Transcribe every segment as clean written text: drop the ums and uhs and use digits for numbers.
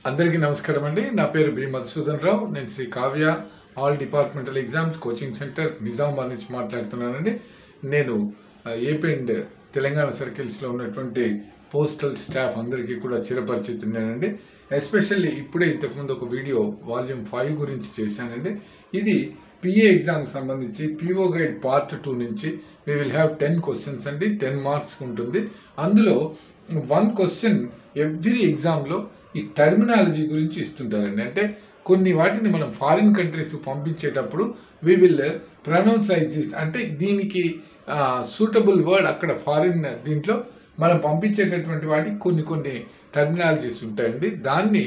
అందరికీ నమస్కారం అండి. నా పేరు బి మధుసూదన్ రావు. నేను Sri Kavya all departmental exams coaching centre Nizamabad నుంచి మాట్లాడుతున్నానండి. నేను ఏపీ అండ్ తెలంగాణ సర్కిల్స్లో ఉన్నటువంటి పోస్టల్ స్టాఫ్ అందరికీ కూడా చిరపరిచితున్నానండి. ఎస్పెషల్లీ ఇప్పుడే ఇంతకుముందు ఒక వీడియో వాల్యూమ్ 5 గురించి చేశానండి. ఇది పిఏ ఎగ్జామ్కి సంబంధించి పిఓ గైడ్ పార్ట్ 2 నుంచి వీ విల్ హ్యావ్ 10 క్వశ్చన్స్ అండి. 10 మార్క్స్ ఉంటుంది. అందులో 1 క్వశ్చన్ ఎవ్రీ ఎగ్జామ్లో ఈ టర్మినాలజీ గురించి ఇస్తుంటారండి. అంటే కొన్ని వాటిని మనం ఫారిన్ కంట్రీస్కి పంపించేటప్పుడు we will pronounce like this, అంటే దీనికి సూటబుల్ వర్డ్ అక్కడ ఫారిన్ దీంట్లో మనం పంపించేటటువంటి వాటికి కొన్ని టర్మినాలజీస్ ఉంటాయండి. దాన్ని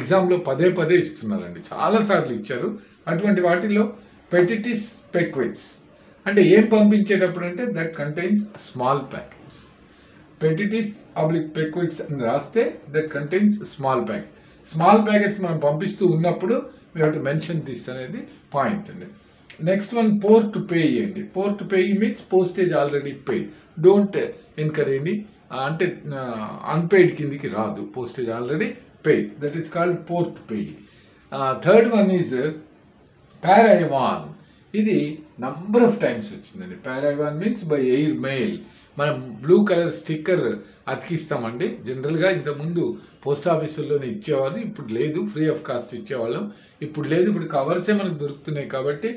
ఎగ్జామ్లో పదే ఇస్తున్నారండి, చాలాసార్లు ఇచ్చారు. అటువంటి వాటిలో పెటిటిస్ పెక్విట్స్ అంటే ఏం పంపించేటప్పుడు అంటే దట్ కంటైన్స్ స్మాల్ ప్యాకెట్స్. పెటిటిస్ అబ్లిక్ పెక్విట్స్ అని రాస్తే that contains small packet. Small packets మనం పంపిస్తూ ఉన్నప్పుడు we have to mention this అనేది పాయింట్ అండి. నెక్స్ట్ వన్ పోర్ టు పే అండి. పోర్ టు పే means postage already paid. Don't incur any అంటే అన్పెయిడ్ కిందికి రాదు, postage already paid. That is called పోర్ టు పే. థర్డ్ వన్ ఈజ్ పారావాన్. ఇది నంబర్ ఆఫ్ టైమ్స్ వచ్చిందండి. పారావాన్ మీన్స్ బై ఎయిర్ మెయిల్. మనం బ్లూ కలర్ స్టిక్కర్ అతికిస్తామండి. జనరల్గా ఇంతకుముందు పోస్ట్ ఆఫీసుల్లోనే ఇచ్చేవాళ్ళు, ఇప్పుడు లేదు. ఫ్రీ ఆఫ్ కాస్ట్ ఇచ్చేవాళ్ళం, ఇప్పుడు లేదు. ఇప్పుడు కవర్సే మనకు దొరుకుతున్నాయి కాబట్టి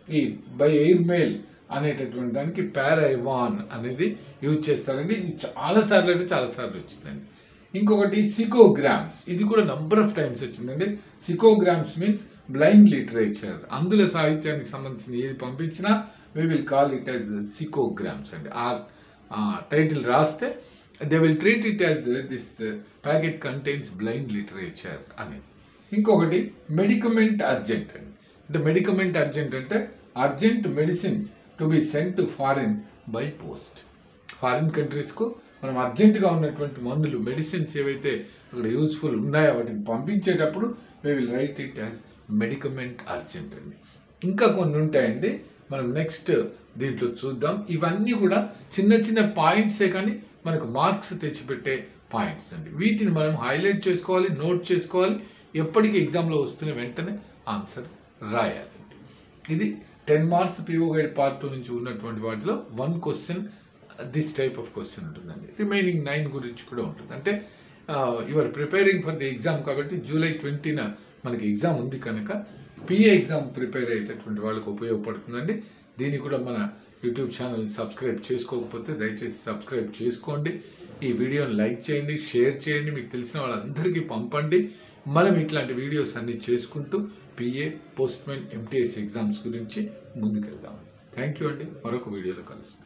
ఈ బై ఎయిర్ మెయిల్ అనేటటువంటి దానికి పారావాన్ అనేది యూజ్ చేస్తారండి. ఇది చాలాసార్లు వచ్చిందండి. ఇంకొకటి సికోగ్రామ్స్. ఇది కూడా నంబర్ ఆఫ్ టైమ్స్ వచ్చిందండి. Cecograms means blind literature. అందులో సాహిత్యానికి సంబంధించిన ఏది పంపించినా we will call it as cecograms అండి. ఆ టైటిల్ రాస్తే they will treat it as this packet contains blind literature అనేది. ఇంకొకటి మెడికమెంట్ అర్జెంట్ అండి. అంటే మెడికమెంట్ అర్జెంట్ అంటే urgent medicines to be sent to foreign by post. Foreign కంట్రీస్కు మనం అర్జెంటుగా ఉన్నటువంటి మందులు, మెడిసిన్స్ ఏవైతే అక్కడ యూజ్ఫుల్ ఉన్నాయో వాటిని పంపించేటప్పుడు we will write it as medicament urgent అండి. ఇంకా కొన్ని ఉంటాయండి, మనం నెక్స్ట్ దీంట్లో చూద్దాం. ఇవన్నీ కూడా చిన్న పాయింట్సే కానీ మనకు మార్క్స్ తెచ్చిపెట్టే పాయింట్స్ అండి. వీటిని మనం హైలైట్ చేసుకోవాలి, నోట్ చేసుకోవాలి. ఎప్పటికీ ఎగ్జామ్లో వస్తున్న వెంటనే ఆన్సర్ రాయాలండి. ఇది 10 మార్క్స్ పిఓ గైడ్ పార్ట్ 2 నుంచి ఉన్నటువంటి వాటిలో 1 question this type of question ఉంటుందండి. రిమైనింగ్ 9 గురించి కూడా ఉంటుంది. అంటే you are preparing for the exam కాబట్టి జూలై 20న మనకి ఎగ్జామ్ ఉంది కనుక పిఏ ఎగ్జామ్ ప్రిపేర్ అయ్యేటటువంటి వాళ్ళకి ఉపయోగపడుతుందండి. దీన్ని కూడా మన యూట్యూబ్ ఛానల్ సబ్స్క్రైబ్ చేసుకోకపోతే దయచేసి సబ్స్క్రైబ్ చేసుకోండి. ఈ వీడియోని లైక్ చేయండి, షేర్ చేయండి, మీకు తెలిసిన వాళ్ళందరికీ పంపండి. మనం ఇట్లాంటి వీడియోస్ అన్నీ చేసుకుంటూ పిఏ, పోస్ట్మెన్, ఎంటీఎస్ ఎగ్జామ్స్ గురించి ముందుకెళ్దాం. థ్యాంక్ యూ అండి. మరొక వీడియోలో కలుస్తాం.